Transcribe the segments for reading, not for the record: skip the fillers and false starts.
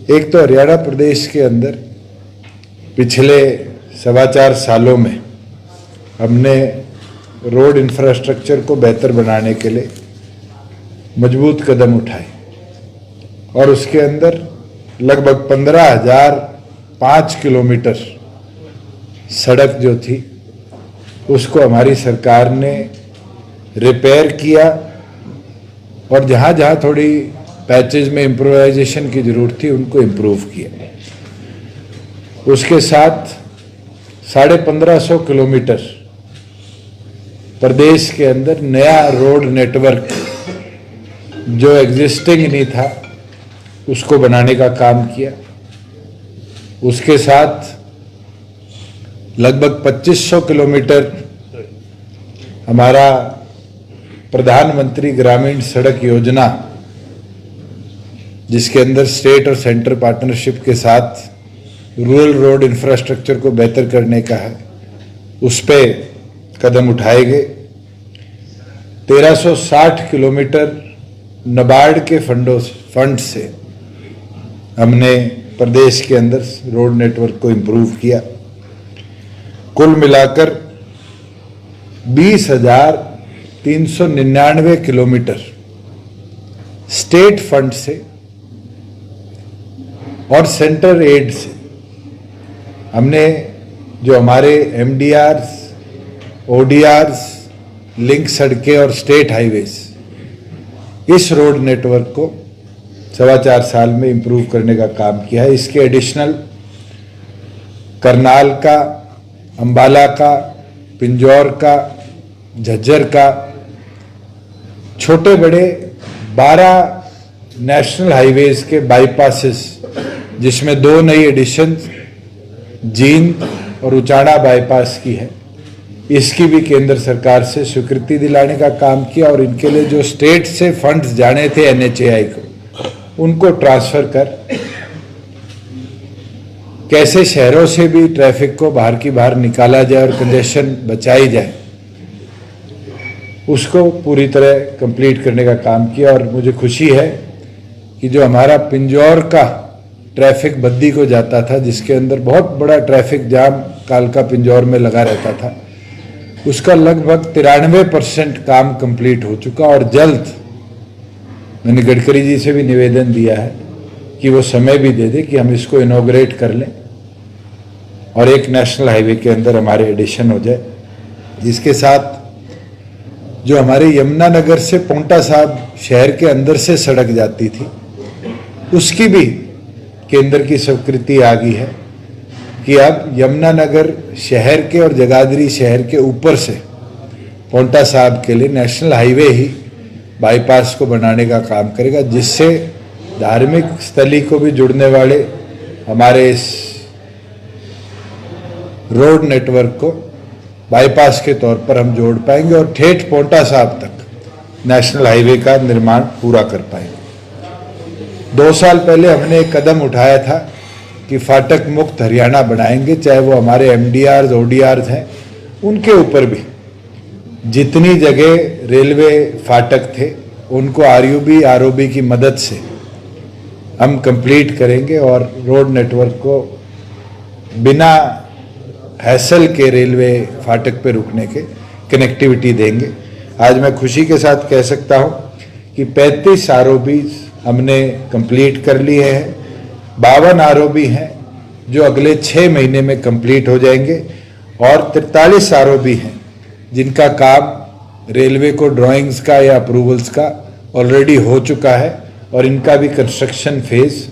एक तो हरियाणा प्रदेश के अंदर पिछले 4.25 सालों में हमने रोड इंफ्रास्ट्रक्चर को बेहतर बनाने के लिए मजबूत कदम उठाए और उसके अंदर लगभग 15,005 किलोमीटर सड़क जो थी उसको हमारी सरकार ने रिपेयर किया और जहाँ जहाँ थोड़ी पैचेज में इम्प्रोवाइजेशन की ज़रूरत थी उनको इम्प्रूव किया। उसके साथ 1550 किलोमीटर प्रदेश के अंदर नया रोड नेटवर्क जो एग्जिस्टिंग नहीं था उसको बनाने का काम किया। उसके साथ लगभग 2500 किलोमीटर हमारा प्रधानमंत्री ग्रामीण सड़क योजना जिसके अंदर स्टेट और सेंटर पार्टनरशिप के साथ रूरल रोड इंफ्रास्ट्रक्चर को बेहतर करने का है, उस पे कदम उठाए गए। 1360 किलोमीटर नाबार्ड के फंड से हमने प्रदेश के अंदर रोड नेटवर्क को इम्प्रूव किया। कुल मिलाकर 20,399 किलोमीटर स्टेट फंड से और सेंटर एड से हमने जो हमारे एमडीआर्स, ओडीआर्स, लिंक सड़कें और स्टेट हाईवेज इस रोड नेटवर्क को 4.25 साल में इम्प्रूव करने का काम किया है। इसके एडिशनल करनाल का, अंबाला का, पिंजौर का, झज्जर का, छोटे बड़े 12 नेशनल हाईवेज के बाईपासेस जिसमें 2 नई एडिशन जींद और उचाड़ा बाईपास की है, इसकी भी केंद्र सरकार से स्वीकृति दिलाने का काम किया और इनके लिए जो स्टेट से फंड्स जाने थे एनएचएआई को उनको ट्रांसफर कर कैसे शहरों से भी ट्रैफिक को बाहर की बाहर निकाला जाए और कंजेशन बचाई जाए उसको पूरी तरह कंप्लीट करने का काम किया। और मुझे खुशी है कि जो हमारा पिंजौर का ट्रैफिक बद्दी को जाता था जिसके अंदर बहुत बड़ा ट्रैफिक जाम कालका पिंजौर में लगा रहता था, उसका लगभग 93% काम कंप्लीट हो चुका और जल्द मैंने गडकरी जी से भी निवेदन दिया है कि वो समय भी दे दे कि हम इसको इनॉग्रेट कर लें और एक नेशनल हाईवे के अंदर हमारे एडिशन हो जाए। जिसके साथ जो हमारे यमुनानगर से पोंटा साहब शहर के अंदर से सड़क जाती थी उसकी भी केंद्र की स्वीकृति आ गई है कि अब यमुनानगर शहर के और जगाधरी शहर के ऊपर से पोंटा साहब के लिए नेशनल हाईवे ही बाईपास को बनाने का काम करेगा, जिससे धार्मिक स्थली को भी जुड़ने वाले हमारे इस रोड नेटवर्क को बाईपास के तौर पर हम जोड़ पाएंगे और ठेठ पोंटा साहब तक नेशनल हाईवे का निर्माण पूरा कर पाएंगे। 2 साल पहले हमने एक कदम उठाया था कि फाटक मुक्त हरियाणा बनाएंगे, चाहे वो हमारे एमडीआर्स, ओडीआर्स हैं, उनके ऊपर भी जितनी जगह रेलवे फाटक थे उनको आरओबी की मदद से हम कंप्लीट करेंगे और रोड नेटवर्क को बिना हैसल के रेलवे फाटक पे रुकने के कनेक्टिविटी देंगे। आज मैं खुशी के साथ कह सकता हूं कि 35 आरओबी हमने कंप्लीट कर लिए हैं, 52 आरओबी हैं जो अगले 6 महीने में कंप्लीट हो जाएंगे और 43 आरओबी हैं जिनका काम रेलवे को ड्राइंग्स का या अप्रूवल्स का ऑलरेडी हो चुका है और इनका भी कंस्ट्रक्शन फेज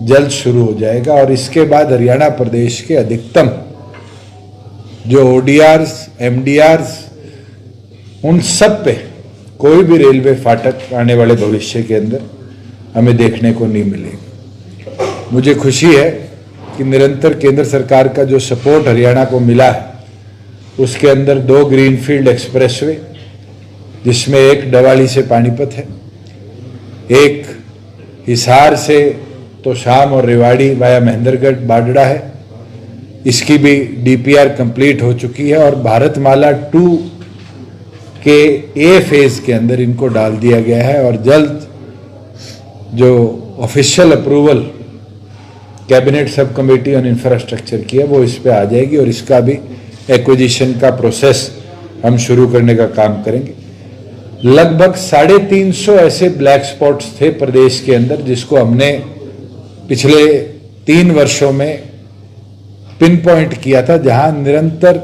जल्द शुरू हो जाएगा। और इसके बाद हरियाणा प्रदेश के अधिकतम जो ओडीआर्स, एमडीआर्स, उन सब पे कोई भी रेलवे फाटक आने वाले भविष्य के अंदर हमें देखने को नहीं मिलेगा। मुझे खुशी है कि निरंतर केंद्र सरकार का जो सपोर्ट हरियाणा को मिला है उसके अंदर 2 ग्रीनफील्ड एक्सप्रेसवे जिसमें एक डवाली से पानीपत है, एक हिसार से तो शाम और रेवाड़ी वाया महेंद्रगढ़ बाडड़ा है, इसकी भी डीपीआर कंप्लीट हो चुकी है और भारतमाला 2 के ए फेज के अंदर इनको डाल दिया गया है और जल्द जो official approval cabinet sub committee on infrastructure की है, वो इस पे आ जाएगी और इसका भी एक्विजिशन का प्रोसेस हम शुरू करने का काम करेंगे। लगभग 350 ऐसे ब्लैक स्पॉट्स थे प्रदेश के अंदर जिसको हमने पिछले 3 वर्षों में पिन पॉइंट किया था, जहां निरंतर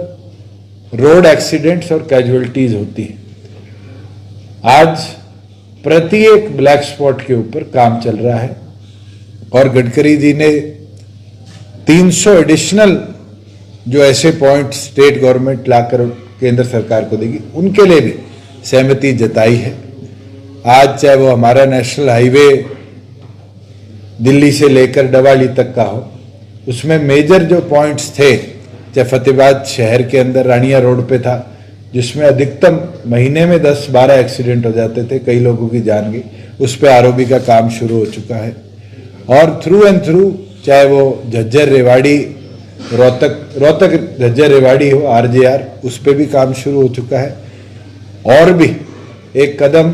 रोड एक्सीडेंट्स और कैजुअलिटीज होती है। आज प्रत्येक ब्लैक स्पॉट के ऊपर काम चल रहा है और गडकरी जी ने 300 एडिशनल जो ऐसे पॉइंट स्टेट गवर्नमेंट लाकर केंद्र सरकार को देगी, उनके लिए भी सहमति जताई है। आज चाहे वो हमारा नेशनल हाईवे दिल्ली से लेकर डवाली तक का हो, उसमें मेजर जो पॉइंट्स थे, चाहे फतेहाबाद शहर के अंदर रानिया रोड पे था जिसमें अधिकतम महीने में 10-12 एक्सीडेंट हो जाते थे, कई लोगों की जान गई, उस पर आरओबी का काम शुरू हो चुका है। और थ्रू एंड थ्रू चाहे वो झज्जर रेवाड़ी रोहतक झज्जर रेवाड़ी हो आरजेआर, उस पर भी काम शुरू हो चुका है। और भी एक कदम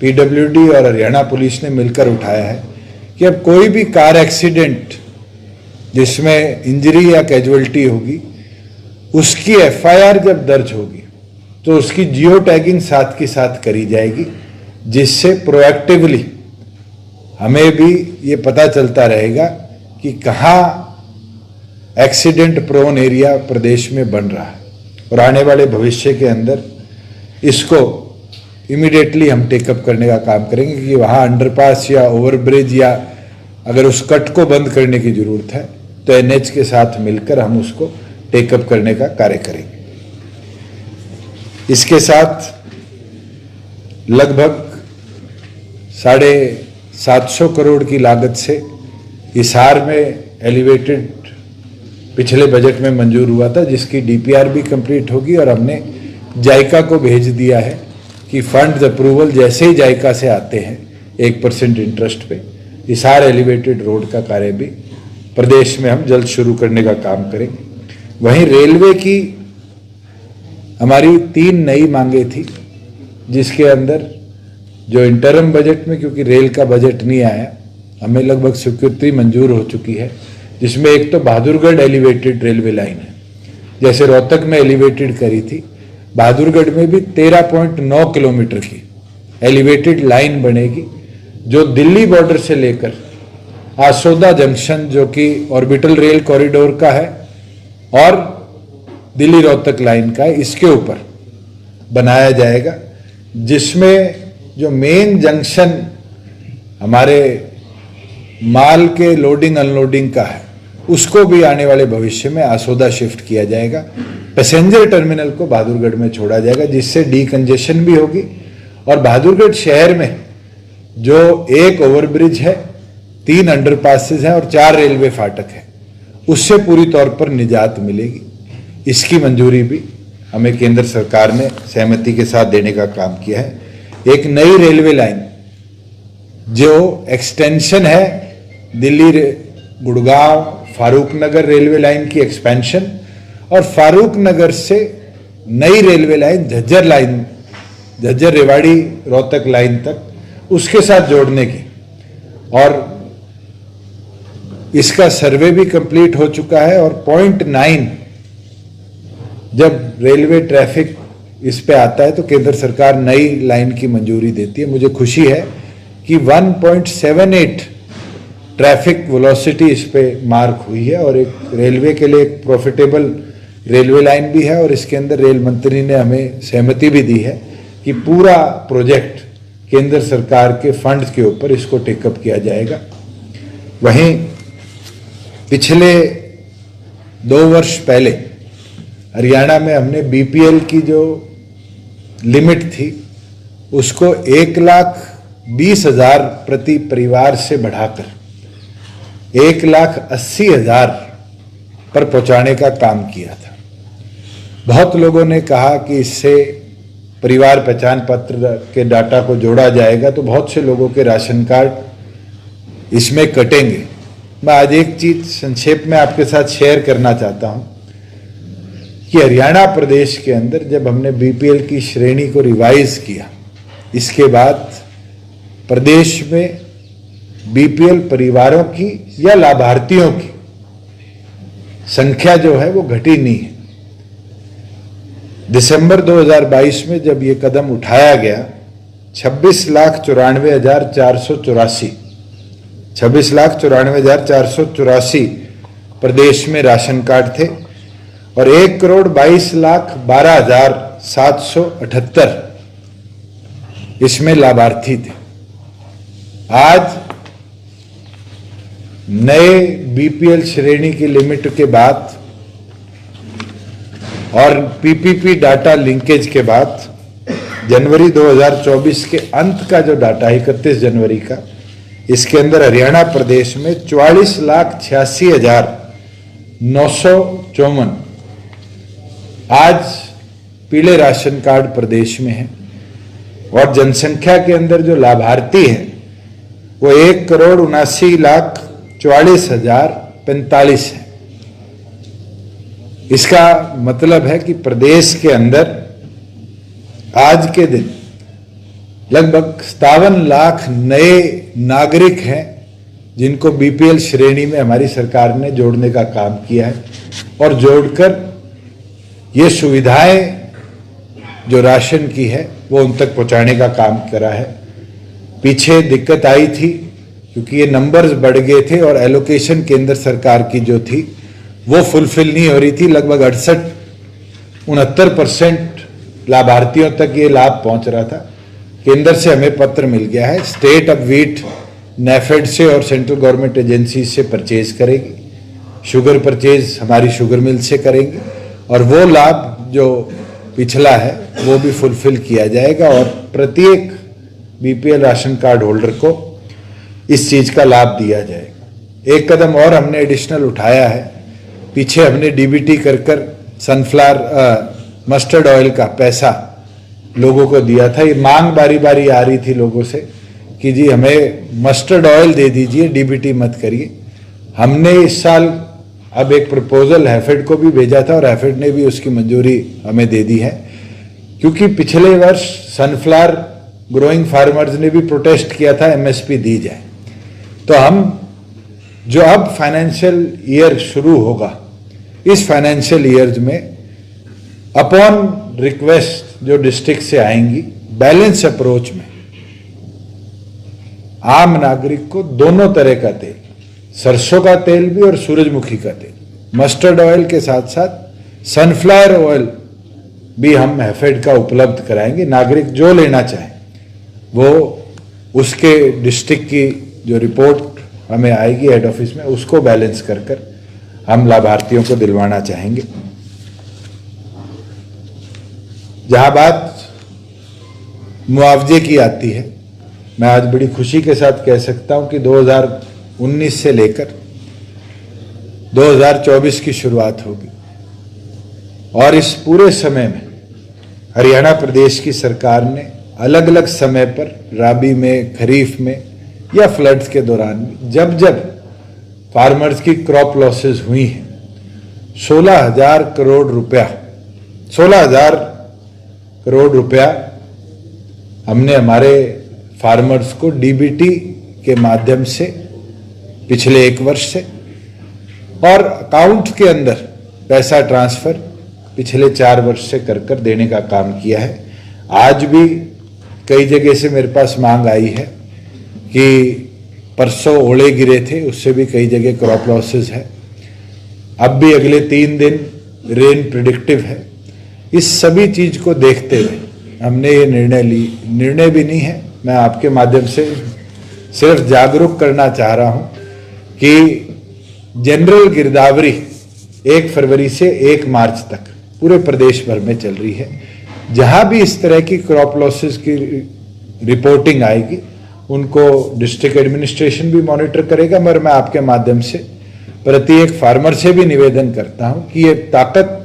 पीडब्ल्यूडी और हरियाणा पुलिस ने मिलकर उठाया है कि अब कोई भी कार एक्सीडेंट जिसमें इंजरी या कैजुअलिटी होगी, उसकी एफआईआर जब दर्ज होगी तो उसकी जियो टैगिंग साथ के साथ करी जाएगी, जिससे प्रोएक्टिवली हमें भी ये पता चलता रहेगा कि कहाँ एक्सीडेंट प्रोन एरिया प्रदेश में बन रहा है। और आने वाले भविष्य के अंदर इसको इमीडिएटली हम टेकअप करने का काम करेंगे कि वहाँ अंडरपास या ओवरब्रिज या अगर उस कट को बंद करने की जरूरत है तो एनएच के साथ मिलकर हम उसको टेकअप करने का कार्य करेंगे। इसके साथ लगभग 750 करोड़ की लागत से हिसार में एलिवेटेड पिछले बजट में मंजूर हुआ था, जिसकी डीपीआर भी कंप्लीट होगी और हमने जायका को भेज दिया है कि फंड्स अप्रूवल जैसे ही जायका से आते हैं 1% इंटरेस्ट पे हिसार एलिवेटेड रोड का कार्य भी प्रदेश में हम जल्द शुरू करने का काम करेंगे। वहीं रेलवे की हमारी 3 नई मांगे थी, जिसके अंदर जो इंटरम बजट में, क्योंकि रेल का बजट नहीं आया, हमें लगभग स्वीकृति मंजूर हो चुकी है, जिसमें एक तो बहादुरगढ़ एलिवेटेड रेलवे लाइन है, जैसे रोहतक में एलिवेटेड करी थी, बहादुरगढ़ में भी 13.9 किलोमीटर की एलिवेटेड लाइन बनेगी, जो दिल्ली बॉर्डर से लेकर आसोदा जंक्शन जो कि ऑर्बिटल रेल कॉरिडोर का है और दिल्ली रोहतक लाइन का है, इसके ऊपर बनाया जाएगा, जिसमें जो मेन जंक्शन हमारे माल के लोडिंग अनलोडिंग का है उसको भी आने वाले भविष्य में आसोदा शिफ्ट किया जाएगा। पैसेंजर टर्मिनल को बहादुरगढ़ में छोड़ा जाएगा, जिससे डीकंजेशन भी होगी और बहादुरगढ़ शहर में जो एक ओवरब्रिज है, 3 अंडरपासेस हैं और 4 रेलवे फाटक है, उससे पूरी तौर पर निजात मिलेगी। इसकी मंजूरी भी हमें केंद्र सरकार ने सहमति के साथ देने का काम किया है। एक नई रेलवे लाइन जो एक्सटेंशन है दिल्ली गुड़गांव फारूक नगर रेलवे लाइन की एक्सपेंशन और फारूक नगर से नई railway line Jhajjar Rewari Rohtak line तक उसके साथ जोड़ने की, और इसका सर्वे भी कंप्लीट हो चुका है। और 0.9 जब रेलवे ट्रैफिक इस पे आता है तो केंद्र सरकार नई लाइन की मंजूरी देती है। मुझे खुशी है कि 1.78 ट्रैफिक वेलोसिटी इस पे मार्क हुई है और एक रेलवे के लिए एक प्रॉफिटेबल रेलवे लाइन भी है। और इसके अंदर रेल मंत्री ने हमें सहमति भी दी है कि पूरा प्रोजेक्ट केंद्र सरकार के फंड्स के ऊपर इसको टेकअप किया जाएगा। वहीं पिछले 2 वर्ष पहले हरियाणा में हमने बीपीएल की जो लिमिट थी उसको 1,20,000 प्रति परिवार से बढ़ाकर 1,80,000 पर पहुंचाने का काम किया था। बहुत लोगों ने कहा कि इससे परिवार पहचान पत्र के डाटा को जोड़ा जाएगा तो बहुत से लोगों के राशन कार्ड इसमें कटेंगे। मैं आज एक चीज संक्षेप में आपके साथ शेयर करना चाहता हूं कि हरियाणा प्रदेश के अंदर जब हमने बीपीएल की श्रेणी को रिवाइज किया, इसके बाद प्रदेश में बीपीएल परिवारों की या लाभार्थियों की संख्या जो है वो घटी नहीं है। दिसंबर 2022 में जब ये कदम उठाया गया 26,94,484 प्रदेश में राशन कार्ड थे और 1,22,12,778 इसमें लाभार्थी थे। आज नए बीपीएल श्रेणी की लिमिट के बाद और पीपीपी डाटा लिंकेज के बाद जनवरी 2024 के अंत का जो डाटा है 31 जनवरी का, इसके अंदर हरियाणा प्रदेश में 44,86,954 आज पीले राशन कार्ड प्रदेश में है और जनसंख्या के अंदर जो लाभार्थी हैं वो 1,79,44,045 है। इसका मतलब है कि प्रदेश के अंदर आज के दिन लगभग 57 लाख नए नागरिक हैं जिनको बीपीएल श्रेणी में हमारी सरकार ने जोड़ने का काम किया है और जोड़कर ये सुविधाएं जो राशन की है वो उन तक पहुंचाने का काम करा है। पीछे दिक्कत आई थी क्योंकि ये नंबर्स बढ़ गए थे और एलोकेशन केंद्र सरकार की जो थी वो फुलफिल नहीं हो रही थी। लगभग 68-69% लाभार्थियों तक ये लाभ पहुंच रहा था। केंद्र से हमें पत्र मिल गया है, स्टेट अब वीट नेफेड से और सेंट्रल गवर्नमेंट एजेंसी से परचेज करेगी, शुगर परचेज हमारी शुगर मिल से करेंगे और वो लाभ जो पिछला है वो भी फुलफिल किया जाएगा और प्रत्येक बीपीएल राशन कार्ड होल्डर को इस चीज का लाभ दिया जाएगा। एक कदम और हमने एडिशनल उठाया है। पीछे हमने डीबीटी कर सनफ्लावर मस्टर्ड ऑयल का पैसा लोगों को दिया था। ये मांग बारी बारी आ रही थी लोगों से कि जी हमें मस्टर्ड ऑयल दे दीजिए, डीबीटी मत करिए। हमने इस साल अब एक प्रपोजल हैफेड को भी भेजा था और हैफेड ने भी उसकी मंजूरी हमें दे दी है, क्योंकि पिछले वर्ष सनफ्लावर ग्रोइंग फार्मर्स ने भी प्रोटेस्ट किया था एमएसपी दी जाए। तो हम जो अब फाइनेंशियल ईयर शुरू होगा, इस फाइनेंशियल ईयर में अपॉन रिक्वेस्ट जो डिस्ट्रिक्ट से आएंगी, बैलेंस अप्रोच में आम नागरिक को दोनों तरह का तेल, सरसों का तेल भी और सूरजमुखी का तेल, मस्टर्ड ऑयल के साथ साथ सनफ्लावर ऑयल भी हम हैफेड का उपलब्ध कराएंगे। नागरिक जो लेना चाहे वो उसके डिस्ट्रिक्ट की जो रिपोर्ट हमें आएगी हेड ऑफिस में, उसको बैलेंस कर हम लाभार्थियों को दिलवाना चाहेंगे। जहां बात मुआवजे की आती है, मैं आज बड़ी खुशी के साथ कह सकता हूं कि 2019 से लेकर 2024 की शुरुआत होगी और इस पूरे समय में हरियाणा प्रदेश की सरकार ने अलग अलग समय पर राबी में, खरीफ में या फ्लड्स के दौरान जब जब फार्मर्स की क्रॉप लॉसेस हुई हैं 16,000 करोड़ रुपया हमने हमारे फार्मर्स को डीबीटी के माध्यम से पिछले एक वर्ष से और अकाउंट के अंदर पैसा ट्रांसफर पिछले 4 वर्ष से कर देने का काम किया है। आज भी कई जगह से मेरे पास मांग आई है कि परसों ओले गिरे थे, उससे भी कई जगह क्रॉप लॉसेस है। अब भी अगले 3 दिन रेन प्रिडिक्टिव है। इस सभी चीज को देखते हुए हमने ये निर्णय भी नहीं है, मैं आपके माध्यम से सिर्फ जागरूक करना चाह रहा हूं कि जनरल गिरदावरी 1 फरवरी से 1 मार्च तक पूरे प्रदेश भर में चल रही है। जहां भी इस तरह की क्रॉप लॉसेस की रिपोर्टिंग आएगी उनको डिस्ट्रिक्ट एडमिनिस्ट्रेशन भी मॉनिटर करेगा, मगर मैं आपके माध्यम से प्रत्येक फार्मर से भी निवेदन करता हूं कि ये ताकत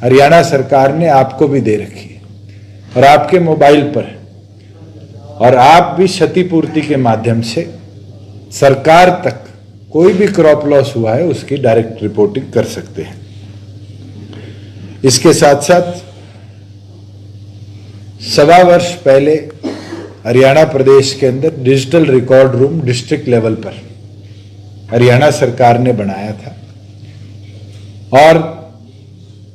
हरियाणा सरकार ने आपको भी दे रखी है और आपके मोबाइल पर है और आप भी क्षतिपूर्ति के माध्यम से सरकार तक कोई भी क्रॉप लॉस हुआ है उसकी डायरेक्ट रिपोर्टिंग कर सकते हैं। इसके साथ साथ 1.25 वर्ष पहले हरियाणा प्रदेश के अंदर digital record room district level पर हरियाणा सरकार ने बनाया था और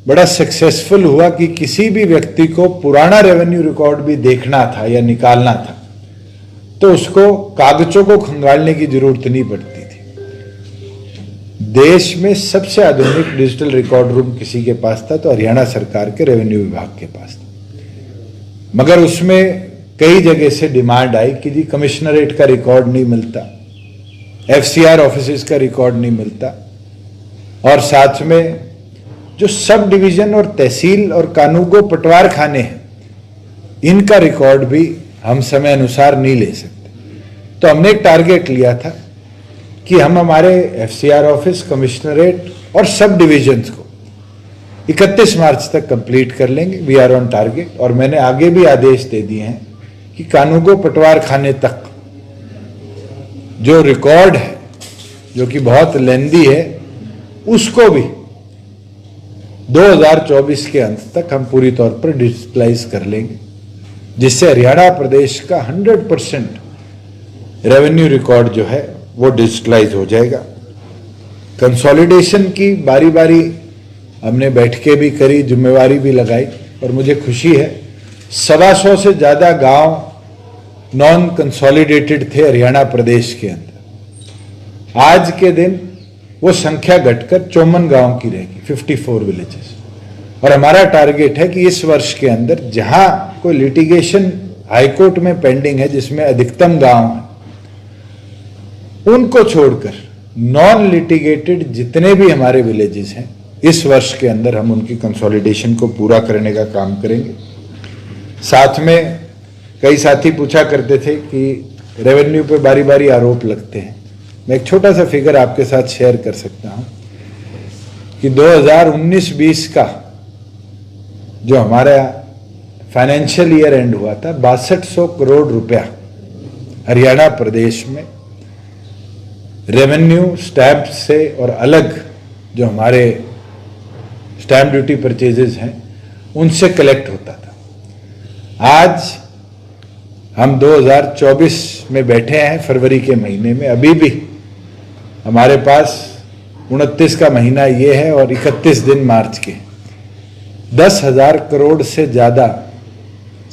बड़ा सक्सेसफुल हुआ कि किसी भी व्यक्ति को पुराना रेवेन्यू रिकॉर्ड भी देखना था या निकालना था तो उसको कागजों को खंगालने की जरूरत नहीं पड़ती थी। देश में सबसे आधुनिक डिजिटल रिकॉर्ड रूम किसी के पास था तो हरियाणा सरकार के रेवेन्यू विभाग के पास था। मगर उसमें कई जगह से डिमांड आई कि जी कमिश्नरेट का रिकॉर्ड नहीं मिलता, एफसीआर ऑफिस का रिकॉर्ड नहीं मिलता और साथ में जो सब डिवीजन और तहसील और कानूगो पटवार खाने हैं इनका रिकॉर्ड भी हम समय अनुसार नहीं ले सकते। तो हमने एक टारगेट लिया था कि हम हमारे एफसीआर ऑफिस, कमिश्नरेट और सब डिवीजन्स को 31 मार्च तक कंप्लीट कर लेंगे। We are on target. और मैंने आगे भी आदेश दे दिए हैं कि कानूगो पटवार खाने तक जो रिकॉर्ड है जो कि बहुत लेंदी है उसको भी 2024 के अंत तक हम पूरी तौर पर डिजिटलाइज कर लेंगे, जिससे हरियाणा प्रदेश का 100% रेवेन्यू रिकॉर्ड जो है वो डिजिटलाइज हो जाएगा। कंसोलिडेशन की बारी बारी हमने बैठकें भी करी, जिम्मेवारी भी लगाई और मुझे खुशी है 125 से ज़्यादा गांव नॉन कंसोलिडेटेड थे हरियाणा प्रदेश के अंदर। आज के दिन वो संख्या घटकर 54 गांव की रहेगी, 54 विलेजेस। और हमारा टारगेट है कि इस वर्ष के अंदर जहां कोई लिटिगेशन हाईकोर्ट में पेंडिंग है जिसमें अधिकतम गांव है, उनको छोड़कर नॉन लिटिगेटेड जितने भी हमारे विलेजेस हैं इस वर्ष के अंदर हम उनकी कंसोलिडेशन को पूरा करने का काम करेंगे। साथ में कई साथी पूछा करते थे कि रेवेन्यू पे बारी बारी आरोप लगते हैं। मैं एक छोटा सा फिगर आपके साथ शेयर कर सकता हूं कि 2019-20 का जो हमारा फाइनेंशियल ईयर एंड हुआ था 6200 करोड़ रुपया हरियाणा प्रदेश में रेवेन्यू स्टैंप से और अलग जो हमारे स्टैंप ड्यूटी परचेजेस हैं उनसे कलेक्ट होता था। आज हम 2024 में बैठे हैं, फरवरी के महीने में, अभी भी हमारे पास 29 का महीना ये है और 31 दिन मार्च के 10,000 करोड़ से ज़्यादा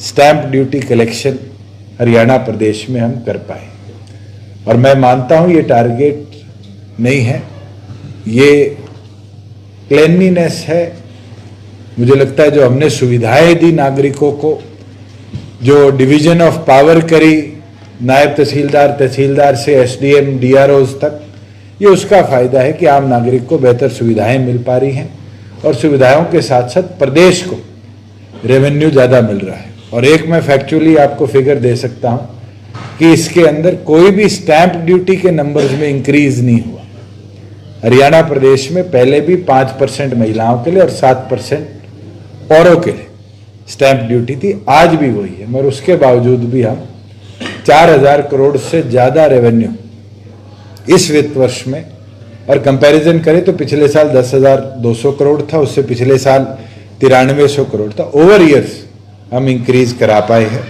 स्टैंप ड्यूटी कलेक्शन हरियाणा प्रदेश में हम कर पाए। और मैं मानता हूँ ये टारगेट नहीं है, ये क्लेanलीनेस है। मुझे लगता है जो हमने सुविधाएं दी नागरिकों को, जो डिवीजन ऑफ पावर करी नायब तहसीलदार, तहसीलदार से एसडीएम, डीआरओज तक, ये उसका फायदा है कि आम नागरिक को बेहतर सुविधाएं मिल पा रही हैं और सुविधाओं के साथ साथ प्रदेश को रेवेन्यू ज़्यादा मिल रहा है। और एक मैं फैक्चुअली आपको फिगर दे सकता हूं कि इसके अंदर कोई भी स्टैंप ड्यूटी के नंबर्स में इंक्रीज नहीं हुआ। हरियाणा प्रदेश में पहले भी 5% महिलाओं के लिए और 7% औरों के लिए स्टैंप ड्यूटी थी, आज भी वही है। मगर उसके बावजूद भी हम 4000 करोड़ से ज़्यादा रेवेन्यू इस वित्त वर्ष में, और कंपैरिजन करें तो पिछले साल 10,200 करोड़ था, उससे पिछले साल 9300 करोड़ था। ओवर ईयर्स हम इंक्रीज करा पाए हैं।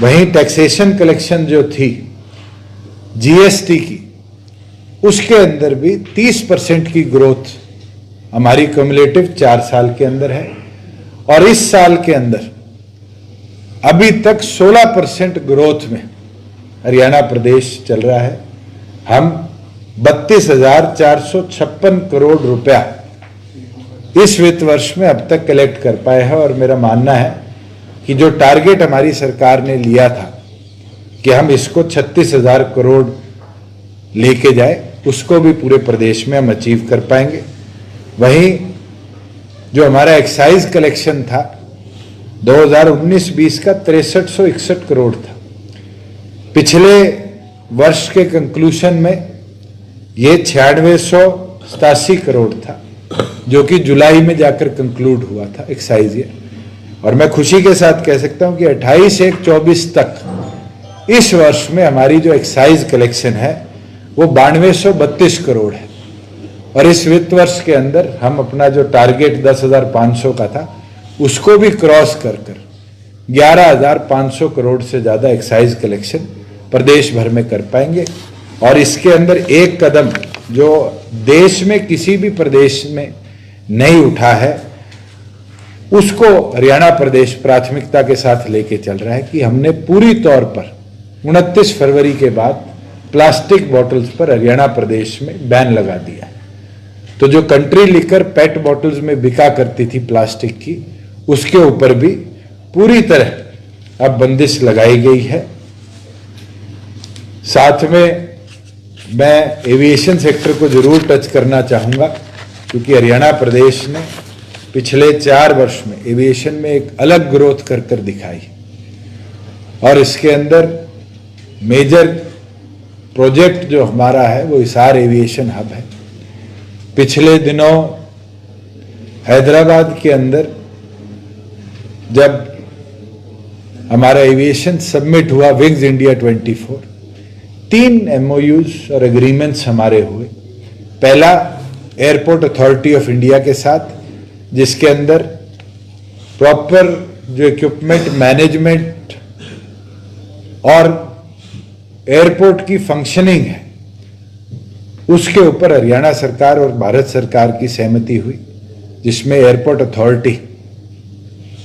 वहीं टैक्सेशन कलेक्शन जो थी जीएसटी की, उसके अंदर भी 30% की ग्रोथ हमारी क्यूमुलेटिव 4 साल के अंदर है। और इस साल के अंदर अभी तक 16% ग्रोथ में हरियाणा प्रदेश चल रहा है। हम 32,456 करोड़ रुपया इस वित्त वर्ष में अब तक कलेक्ट कर पाए हैं। और मेरा मानना है कि जो टारगेट हमारी सरकार ने लिया था कि हम इसको 36,000 करोड़ लेके जाए, उसको भी पूरे प्रदेश में हम अचीव कर पाएंगे। वहीं जो हमारा एक्साइज कलेक्शन था 2019-20 का 6361 करोड़ था। पिछले वर्ष के कंक्लूशन में ये 9687 करोड़ था, जो कि जुलाई में जाकर कंक्लूड हुआ था एक्साइज ईयर। और मैं खुशी के साथ कह सकता हूं कि 28/1/24 तक इस वर्ष में हमारी जो एक्साइज कलेक्शन है वो 9232 करोड़ है। और इस वित्त वर्ष के अंदर हम अपना जो टारगेट 10,500 का था उसको भी क्रॉस कर 11,500 करोड़ से ज़्यादा एक्साइज कलेक्शन प्रदेश भर में कर पाएंगे। और इसके अंदर एक कदम जो देश में किसी भी प्रदेश में नहीं उठा है, उसको हरियाणा प्रदेश प्राथमिकता के साथ लेके चल रहा है कि हमने पूरी तौर पर 29 फरवरी के बाद प्लास्टिक बॉटल्स पर हरियाणा प्रदेश में बैन लगा दिया है। तो जो कंट्री लिकर पेट बॉटल्स में बिका करती थी प्लास्टिक की, उसके ऊपर भी पूरी तरह अब बंदिश लगाई गई है। साथ में मैं एविएशन सेक्टर को जरूर टच करना चाहूँगा, क्योंकि हरियाणा प्रदेश ने पिछले 4 वर्ष में एविएशन में एक अलग ग्रोथ कर दिखाई। और इसके अंदर मेजर प्रोजेक्ट जो हमारा है वो हिसार एविएशन हब है। पिछले दिनों हैदराबाद के अंदर जब हमारा एविएशन समिट हुआ, विंग्स इंडिया 24, 3 MOUs और एग्रीमेंट्स हमारे हुए। पहला एयरपोर्ट अथॉरिटी ऑफ इंडिया के साथ, जिसके अंदर प्रॉपर जो इक्विपमेंट मैनेजमेंट और एयरपोर्ट की फंक्शनिंग है, उसके ऊपर हरियाणा सरकार और भारत सरकार की सहमति हुई, जिसमें एयरपोर्ट अथॉरिटी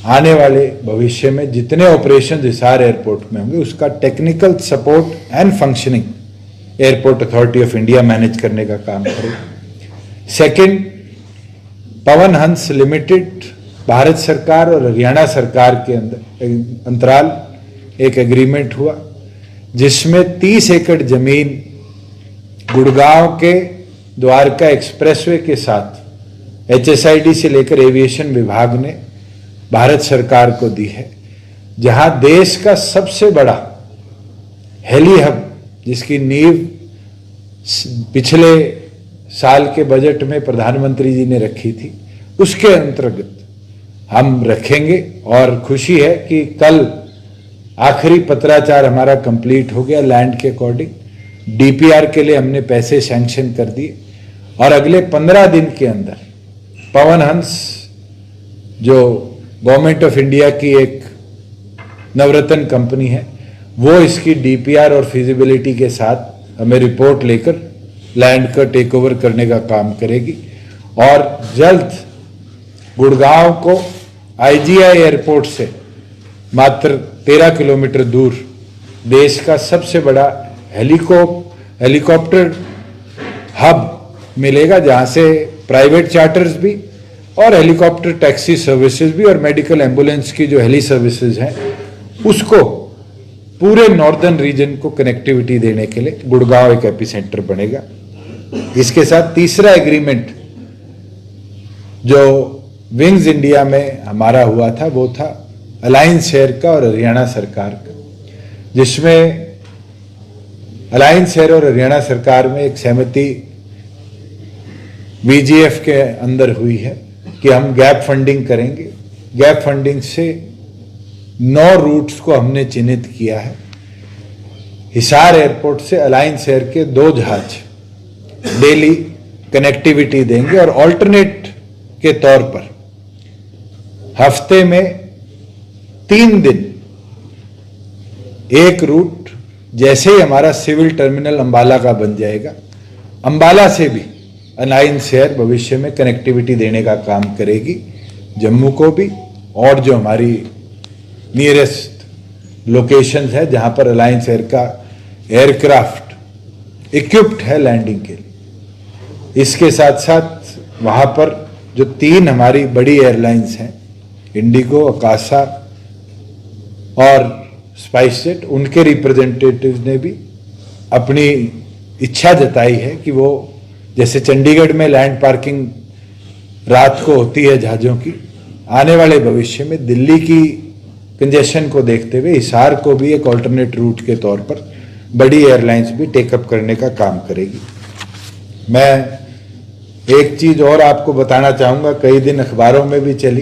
आने वाले भविष्य में जितने ऑपरेशन हिसार एयरपोर्ट में होंगे उसका technical support and functioning airport authority of India manage करने का काम करेगी। सेकंड, पवन हंस लिमिटेड, भारत सरकार और हरियाणा सरकार के अंतराल एक एग्रीमेंट हुआ, जिसमें 30 एकड़ जमीन गुड़गांव के द्वारका एक्सप्रेसवे के साथ HSID से लेकर एविएशन विभाग ने भारत सरकार को दी है, जहां देश का सबसे बड़ा हेली हब, जिसकी नींव पिछले साल के बजट में प्रधानमंत्री जी ने रखी थी, उसके अंतर्गत हम रखेंगे। और खुशी है कि कल आखिरी पत्राचार हमारा कंप्लीट हो गया लैंड के अकॉर्डिंग। DPR के लिए हमने पैसे सैंक्शन कर दिए और अगले 15 दिन के अंदर पवन हंस, जो गवर्नमेंट ऑफ इंडिया की एक नवरत्न कंपनी है, वो इसकी DPR और फिजिबिलिटी के साथ हमें रिपोर्ट लेकर लैंड का टेक ओवर करने का काम करेगी। और जल्द गुड़गांव को IGI एयरपोर्ट से मात्र 13 किलोमीटर दूर देश का सबसे बड़ा हेलीकॉप्टर हब मिलेगा, जहां से प्राइवेट चार्टर्स भी और हेलीकॉप्टर टैक्सी सर्विसेज भी और मेडिकल एम्बुलेंस की जो हेली सर्विसेज हैं, उसको पूरे नॉर्दर्न रीजन को कनेक्टिविटी देने के लिए गुड़गांव एक एपिसेंटर बनेगा। इसके साथ तीसरा एग्रीमेंट जो विंग्स इंडिया में हमारा हुआ था, वो था अलायंस शेयर का और हरियाणा सरकार का, जिसमें अलायंस शेयर और हरियाणा सरकार में एक सहमति BGF के अंदर हुई है कि हम गैप फंडिंग करेंगे। गैप फंडिंग से 9 रूट्स को हमने चिन्हित किया है। हिसार एयरपोर्ट से अलायंस एयर के 2 जहाज डेली कनेक्टिविटी देंगे और ऑल्टरनेट के तौर पर हफ्ते में 3 दिन एक रूट, जैसे ही हमारा सिविल टर्मिनल अंबाला का बन जाएगा, अंबाला से भी अलायंस एयर भविष्य में कनेक्टिविटी देने का काम करेगी जम्मू को भी, और जो हमारी नियरेस्ट लोकेशंस है जहां पर अलायंस एयर का एयरक्राफ्ट इक्विप्ड है लैंडिंग के लिए। इसके साथ साथ वहां पर जो 3 हमारी बड़ी एयरलाइंस हैं, इंडिगो, अकाशा और स्पाइसजेट, उनके रिप्रेजेंटेटिव्स ने भी अपनी इच्छा जताई है कि वो, जैसे चंडीगढ़ में लैंड पार्किंग रात को होती है जहाजों की, आने वाले भविष्य में दिल्ली की कंजेशन को देखते हुए हिसार को भी एक ऑल्टरनेट रूट के तौर पर बड़ी एयरलाइंस भी टेकअप करने का काम करेगी। मैं एक चीज और आपको बताना चाहूंगा, कई दिन अखबारों में भी चली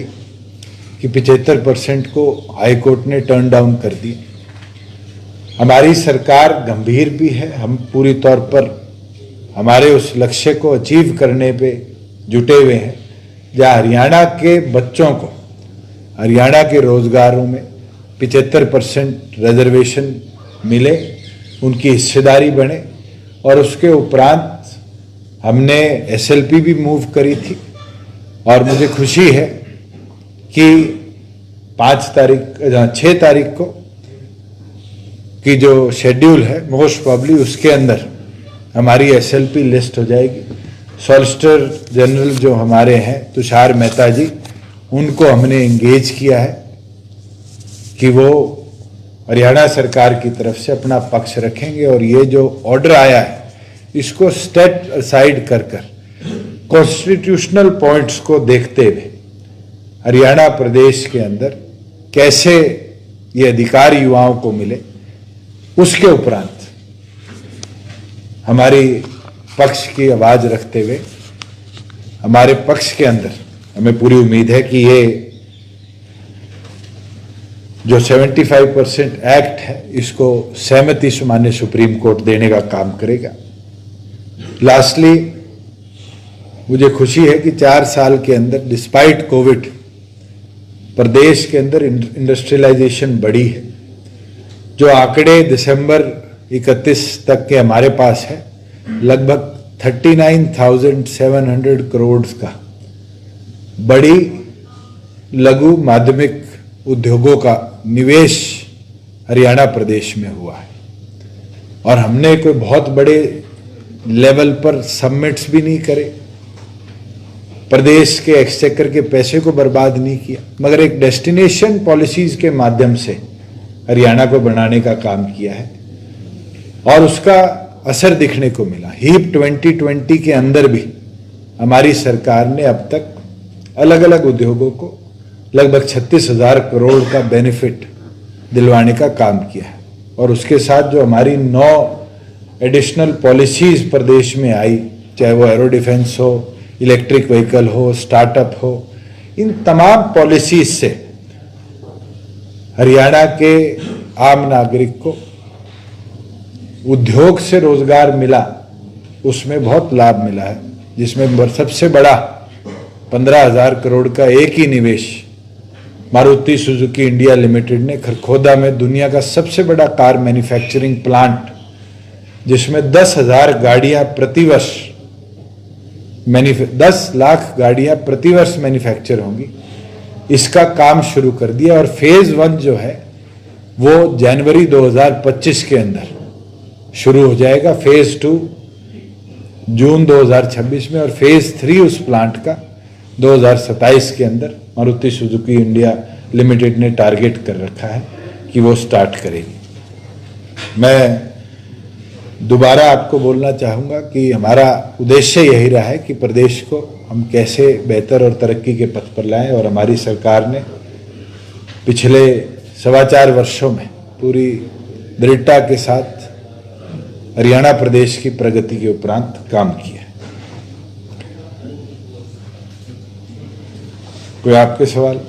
कि 75% को हाई कोर्ट ने टर्न डाउन कर दी। हमारी सरकार गंभीर भी है, हम पूरी तौर पर हमारे उस लक्ष्य को अचीव करने पे जुटे हुए हैं, जहां हरियाणा के बच्चों को हरियाणा के रोजगारों में 75% रिजर्वेशन मिले, उनकी हिस्सेदारी बढ़े, और उसके उपरांत हमने एसएलपी भी मूव करी थी। और मुझे खुशी है कि 6 तारीख को की जो शेड्यूल है मोस्ट प्रॉब्ली उसके अंदर हमारी एसएलपी लिस्ट हो जाएगी। सॉलिसिटर जनरल जो हमारे हैं तुषार मेहता जी, उनको हमने एंगेज किया है कि वो हरियाणा सरकार की तरफ से अपना पक्ष रखेंगे, और ये जो ऑर्डर आया है इसको स्टेप असाइड कर कॉन्स्टिट्यूशनल पॉइंट्स को देखते हुए हरियाणा प्रदेश के अंदर कैसे ये अधिकार युवाओं को मिले, उसके उपरांत हमारी पक्ष की आवाज रखते हुए हमारे पक्ष के अंदर हमें पूरी उम्मीद है कि ये जो 75% एक्ट है इसको सहमति से माननीय सुप्रीम कोर्ट देने का काम करेगा। लास्टली, मुझे खुशी है कि 4 साल के अंदर डिस्पाइट कोविड प्रदेश के अंदर इंडस्ट्रियलाइजेशन बढ़ी है। जो आंकड़े दिसंबर 31 तक के हमारे पास है, लगभग 39,700 करोड़ का बड़ी लघु माध्यमिक उद्योगों का निवेश हरियाणा प्रदेश में हुआ है। और हमने कोई बहुत बड़े लेवल पर समिट्स भी नहीं करे, प्रदेश के एक्सचेकर के पैसे को बर्बाद नहीं किया, मगर एक डेस्टिनेशन पॉलिसीज के माध्यम से हरियाणा को बनाने का काम किया है, और उसका असर दिखने को मिला। हीप 2020 के अंदर भी हमारी सरकार ने अब तक अलग अलग उद्योगों को लगभग 36,000 करोड़ का बेनिफिट दिलवाने का काम किया है। और उसके साथ जो हमारी 9 एडिशनल पॉलिसीज प्रदेश में आई, चाहे वो एरो डिफेंस हो, इलेक्ट्रिक व्हीकल हो, स्टार्टअप हो, इन तमाम पॉलिसीज से हरियाणा के आम नागरिक को उद्योग से रोजगार मिला, उसमें बहुत लाभ मिला है, जिसमें सबसे बड़ा 15,000 करोड़ का एक ही निवेश मारुति सुजुकी इंडिया लिमिटेड ने खरखोदा में दुनिया का सबसे बड़ा कार मैन्युफैक्चरिंग प्लांट, जिसमें 10,000 गाड़ियां प्रतिवर्ष 10 लाख गाड़ियां प्रतिवर्ष मैन्युफैक्चर होंगी, इसका काम शुरू कर दिया। और फेज 1 जो है वो जनवरी 2025 के अंदर शुरू हो जाएगा, फेज 2 जून 2026 में, और फेज 3 उस प्लांट का 2027 के अंदर मारुति सुजुकी इंडिया लिमिटेड ने टारगेट कर रखा है कि वो स्टार्ट करेगी। मैं दोबारा आपको बोलना चाहूँगा कि हमारा उद्देश्य यही रहा है कि प्रदेश को हम कैसे बेहतर और तरक्की के पथ पर लाएं, और हमारी सरकार ने पिछले 4.25 वर्षों में पूरी दृढ़ता के साथ हरियाणा प्रदेश की प्रगति के उपरांत काम किया है। कोई आपके सवाल?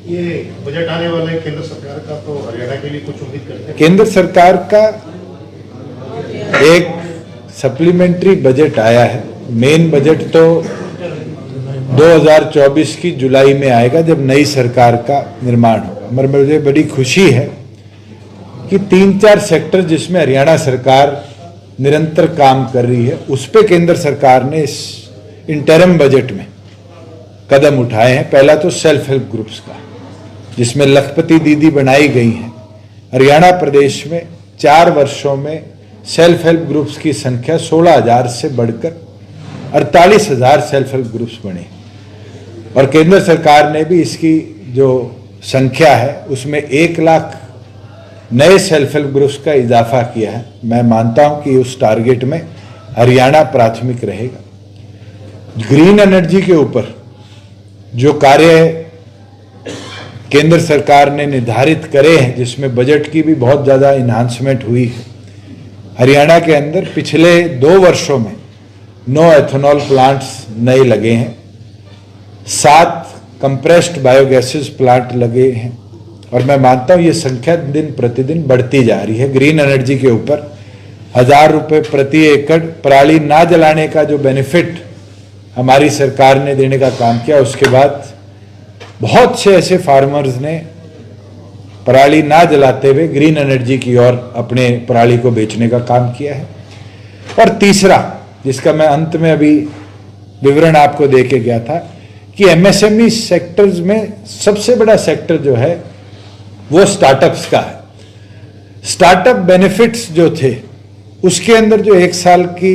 ये बजट आने वाला है केंद्र सरकार का, तो हरियाणा के लिए कुछ उम्मीद करते हैं? केंद्र सरकार का एक सप्लीमेंट्री बजट आया है। मेन बजट तो 2024 की जुलाई में आएगा, जब नई सरकार का निर्माण होगा। मगर मुझे बड़ी खुशी है कि 3-4 सेक्टर जिसमें हरियाणा सरकार निरंतर काम कर रही है, उस पे केंद्र सरकार ने इस इंटरिम बजट में कदम उठाए हैं। पहला तो सेल्फ हेल्प ग्रुप्स का, जिसमें लखपति दीदी बनाई गई हैं। हरियाणा प्रदेश में 4 वर्षों में सेल्फ हेल्प ग्रुप्स की संख्या 16,000 से बढ़कर 48,000 सेल्फ हेल्प ग्रुप्स बने, और केंद्र सरकार ने भी इसकी जो संख्या है उसमें 1 लाख नए सेल्फ हेल्प ग्रुप्स का इजाफा किया है। मैं मानता हूं कि उस टारगेट में हरियाणा प्राथमिक रहेगा। ग्रीन एनर्जी के ऊपर जो कार्य केंद्र सरकार ने निर्धारित करे हैं, जिसमें बजट की भी बहुत ज़्यादा इन्हांसमेंट हुई है, हरियाणा के अंदर पिछले 2 वर्षों में 9 एथेनॉल प्लांट्स नए लगे हैं, 7 कंप्रेस्ड बायोगैसेस प्लांट लगे हैं, और मैं मानता हूं ये संख्या दिन प्रतिदिन बढ़ती जा रही है। ग्रीन एनर्जी के ऊपर 1,000 रुपये प्रति एकड़ पराली ना जलाने का जो बेनिफिट हमारी सरकार ने देने का काम किया, उसके बाद बहुत से ऐसे फार्मर्स ने पराली ना जलाते हुए ग्रीन एनर्जी की ओर अपने पराली को बेचने का काम किया है। और तीसरा, जिसका मैं अंत में अभी विवरण आपको दे के गया था, कि एमएसएमई सेक्टर्स में सबसे बड़ा सेक्टर जो है वो स्टार्टअप्स का है। स्टार्टअप बेनिफिट्स जो थे उसके अंदर जो 1 साल की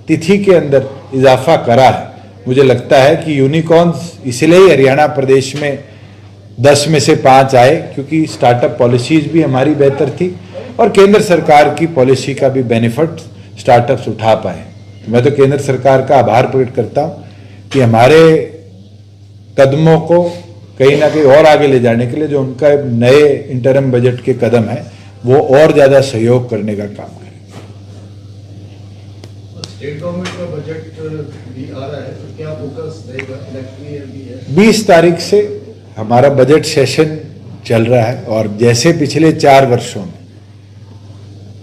तिथि के अंदर इजाफा करा है, मुझे लगता है कि यूनिकॉर्न्स इसलिए ही हरियाणा प्रदेश में 10 में से 5 आए, क्योंकि स्टार्टअप पॉलिसीज भी हमारी बेहतर थी और केंद्र सरकार की पॉलिसी का भी बेनिफिट स्टार्टअप्स उठा पाए। मैं तो केंद्र सरकार का आभार प्रकट करता हूं कि हमारे कदमों को कहीं ना कहीं और आगे ले जाने के लिए जो उनका नए इंटरम बजट के कदम है वो और ज्यादा सहयोग करने का काम करें। स्टेट गवर्नमेंट का बजट भी आ रहा है, तो क्या फोकस रहेगा? इलेक्शन ईयर भी है, 20 तारीख से हमारा बजट सेशन चल रहा है और जैसे पिछले 4 वर्षों में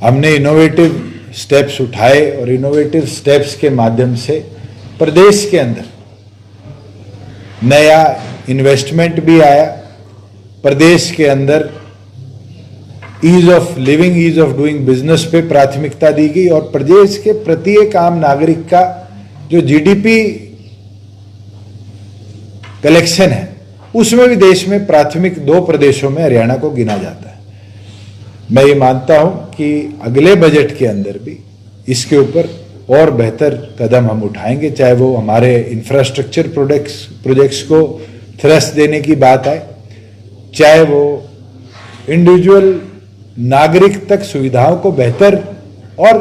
हमने इनोवेटिव स्टेप्स उठाए और इनोवेटिव स्टेप्स के माध्यम से प्रदेश के अंदर नया इन्वेस्टमेंट भी आया, प्रदेश के अंदर ease of living, ease of doing business पे प्राथमिकता दी गई और प्रदेश के प्रत्येक आम नागरिक का जो जीडीपी कलेक्शन है उसमें भी देश में प्राथमिक 2 प्रदेशों में हरियाणा को गिना जाता है। मैं ये मानता हूं कि अगले बजट के अंदर भी इसके ऊपर और बेहतर कदम हम उठाएंगे, चाहे वो हमारे इंफ्रास्ट्रक्चर प्रोजेक्ट्स को थ्रस्ट देने की बात आए, चाहे वो इंडिविजुअल नागरिक तक सुविधाओं को बेहतर और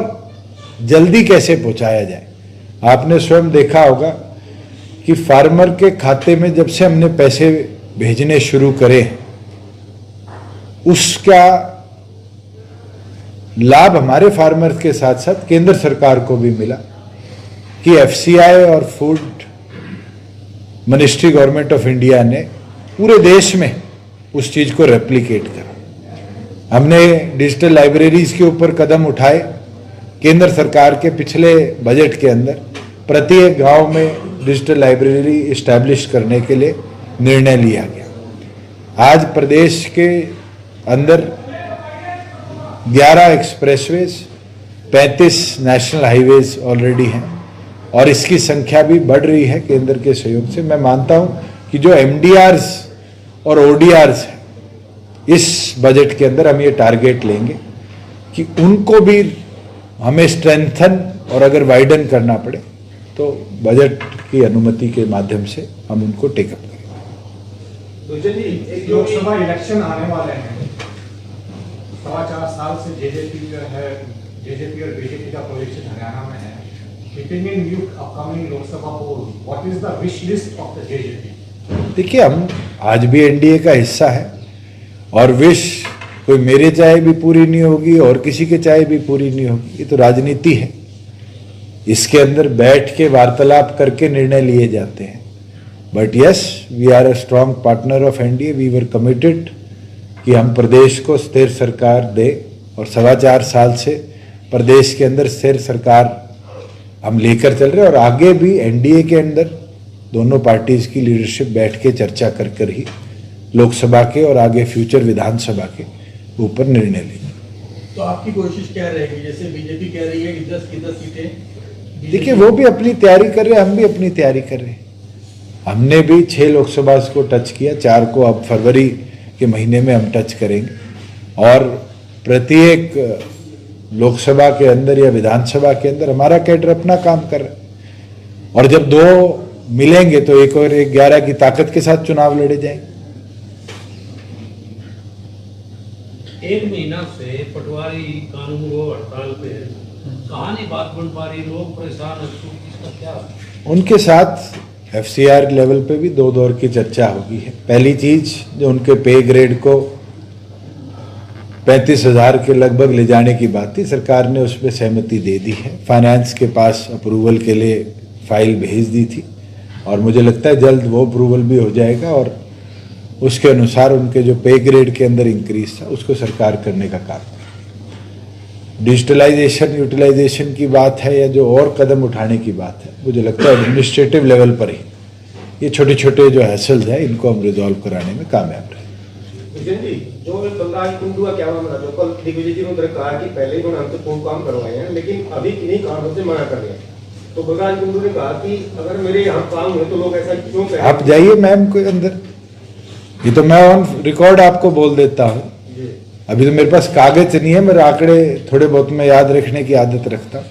जल्दी कैसे पहुंचाया जाए। आपने स्वयं देखा होगा कि फार्मर के खाते में जब से हमने पैसे भेजने शुरू करे उसका लाभ हमारे फार्मर्स के साथ साथ केंद्र सरकार को भी मिला कि एफसीआई और food ministry government of India ने पूरे देश में उस चीज को रेप्लिकेट करा। हमने डिजिटल लाइब्रेरीज के ऊपर कदम उठाए। केंद्र सरकार के पिछले बजट के अंदर प्रत्येक गांव में डिजिटल लाइब्रेरी इस्टेब्लिश करने के लिए निर्णय लिया गया। आज प्रदेश के अंदर 11 एक्सप्रेसवेज, 35 नेशनल हाईवेज ऑलरेडी हैं और इसकी संख्या भी बढ़ रही है केंद्र के सहयोग से। मैं मानता हूं कि जो एमडीआरस और ओडीआरस है, इस बजट के अंदर हम ये टारगेट लेंगे कि उनको भी हमें स्ट्रेंथन और अगर वाइडन करना पड़े तो बजट की अनुमति के माध्यम से हम उनको टेकअप करेंगे। एक लोकसभा इलेक्शन आने वाले हैं, 4.25 साल से जेजेपी और बीजेपी का कोalition हरियाणा में है। Keeping in view upcoming Lok Sabha pole, what is the wish list of the JJP? देखिए, हम आज भी एनडीए का हिस्सा है और विश कोई मेरे चाहे भी पूरी नहीं होगी और किसी के चाहे भी पूरी नहीं होगी। ये तो राजनीति है, इसके अंदर बैठ के वार्तालाप करके निर्णय लिए जाते हैं। But yes, we are a strong partner of NDA. We were committed कि हम प्रदेश को स्थिर सरकार दे और 4.25 साल से प्रदेश के अंदर स्थिर सरकार हम लेकर चल रहे हैं और आगे भी एनडीए के अंदर दोनों पार्टीज की लीडरशिप बैठ के चर्चा कर कर ही लोकसभा के और आगे फ्यूचर विधानसभा के ऊपर निर्णय लेंगे। तो आपकी कोशिश क्या रहेगी? जैसे बीजेपी कह रही है कि 10 की 10 सीटें, देखिए वो भी अपनी तैयारी कर रहे हैं, हम भी अपनी तैयारी कर रहे हैं। हमने भी 6 लोकसभा को टच किया, 4 को अब फरवरी के महीने में हम टच करेंगे और प्रत्येक लोकसभा के अंदर या विधानसभा के अंदर हमारा कैडर अपना काम कर रहा है और जब 2 मिलेंगे तो एक और 11 की ताकत के साथ चुनाव लड़े जाएंगे। 1 महीना से पटवारी कानून वो हड़ताल पे है, कहानी बात बन पा रही, लोग परेशान हैं, इसका क्या? उनके साथ एफसीआर लेवल पे भी 2 दौर की चर्चा होगी है। पहली चीज, जो उनके पे ग्रेड को 35,000 के लगभग ले जाने की बात थी, सरकार ने उस पर सहमति दे दी है। फाइनेंस के पास अप्रूवल के लिए फाइल भेज दी थी और मुझे लगता है जल्द वो अप्रूवल भी हो जाएगा और उसके अनुसार उनके जो पे ग्रेड के अंदर इंक्रीज था उसको सरकार करने का काम करेगी। डिजिटलाइजेशन, यूटिलाइजेशन की बात है या जो और कदम उठाने की बात है, मुझे लगता है एडमिनिस्ट्रेटिव लेवल पर ही ये छोटे छोटे जो हैसल्स हैं इनको हम रिजॉल्व कराने में कामयाब रहे। किशन जी, जो बलराज कुंडू का क्या मामला जो कल दिग्विजय जी ने कहा कि पहले ही उन्होंने हमसे खूब काम करवाए हैं लेकिन अभी किन्हीं कारणों से मना कर रहे हैं, तो बलराज कुंडू ने कहा कि अगर मेरे यहाँ काम हुए तो लोग ऐसा क्यों करें? आप जाइए मैम के अंदर, ये तो मैं ऑन रिकॉर्ड आपको बोल देता हूँ। अभी तो मेरे पास कागज नहीं है, मेरे आंकड़े थोड़े बहुत मैं याद रखने की आदत रखता हूँ।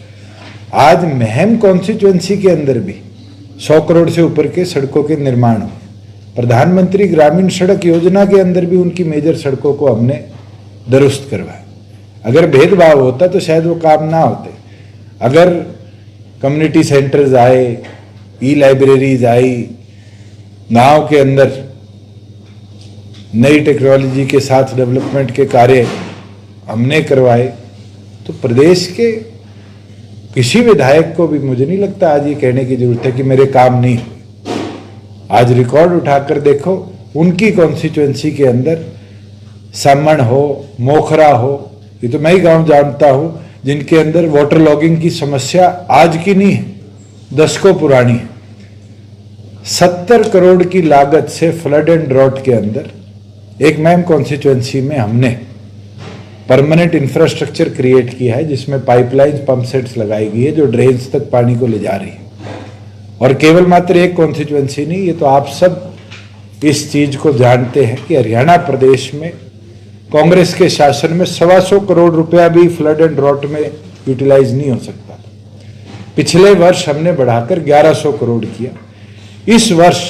आज महम कॉन्स्टिट्यूएंसी के अंदर भी 100 करोड़ से ऊपर के सड़कों के निर्माण हो। प्रधानमंत्री ग्रामीण सड़क योजना के अंदर भी उनकी मेजर सड़कों को हमने दुरुस्त करवाया। अगर भेदभाव होता तो शायद वो काम ना होते। अगर कम्युनिटी सेंटर्स आए, ई लाइब्रेरीज आई, गांव के अंदर नई टेक्नोलॉजी के साथ डेवलपमेंट के कार्य हमने करवाए, तो प्रदेश के किसी विधायक को भी मुझे नहीं लगता आज ये कहने की जरूरत है कि मेरे काम नहीं हुए। आज रिकॉर्ड उठाकर देखो, उनकी कॉन्स्टिट्यूएंसी के अंदर सामण हो, मोखरा हो, ये तो मैं ही गांव जानता हूं जिनके अंदर वाटर लॉगिंग की समस्या आज की नहीं है, दशकों पुरानी है। 70 करोड़ की लागत से फ्लड एंड ड्रॉट के अंदर एक मैम कॉन्स्टिट्यूएंसी में हमने परमानेंट इंफ्रास्ट्रक्चर क्रिएट किया है, जिसमें पाइपलाइन पंप सेट्स लगाई गई है जो ड्रेन्स तक पानी को ले जा रही है। और केवल मात्र एक कॉन्स्टिट्यूएंसी नहीं, ये तो आप सब इस चीज को जानते हैं कि हरियाणा प्रदेश में कांग्रेस के शासन में 125 करोड़ रुपया भी फ्लड एंड ड्रॉट में यूटिलाइज नहीं हो सकता था। पिछले वर्ष हमने बढ़ाकर 1100 करोड़ किया। इस वर्ष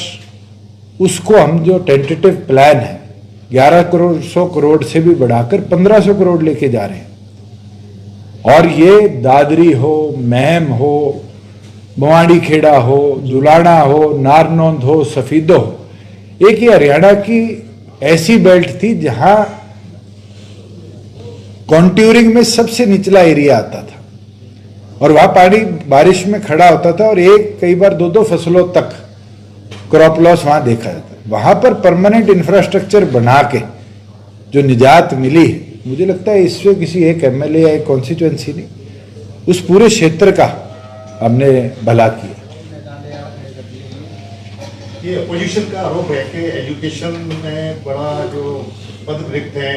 उसको हम जो टेंटेटिव प्लान है 100 करोड़ से भी बढ़ाकर 1500 करोड़ लेके जा रहे हैं। और ये दादरी हो, महम हो, बवाड़ी खेड़ा हो, दुलाना हो, नारनौंद हो, सफीदो हो, एक ही हरियाणा की ऐसी बेल्ट थी जहां कॉन्ट्यूरिंग में सबसे निचला एरिया आता था और वहां पानी बारिश में खड़ा होता था और कई बार दो फसलों तक क्रॉप लॉस वहां देखा जाता। वहां पर परमानेंट इंफ्रास्ट्रक्चर बना के जो निजात मिली है, मुझे लगता है इससे किसी एक एमएलए या एक कॉन्स्टिट्यूएंसी नहीं, उस पूरे क्षेत्र का हमने भला किया। ये अपोजिशन का आरोप है कि एजुकेशन में बड़ा जो पद रिक्त है,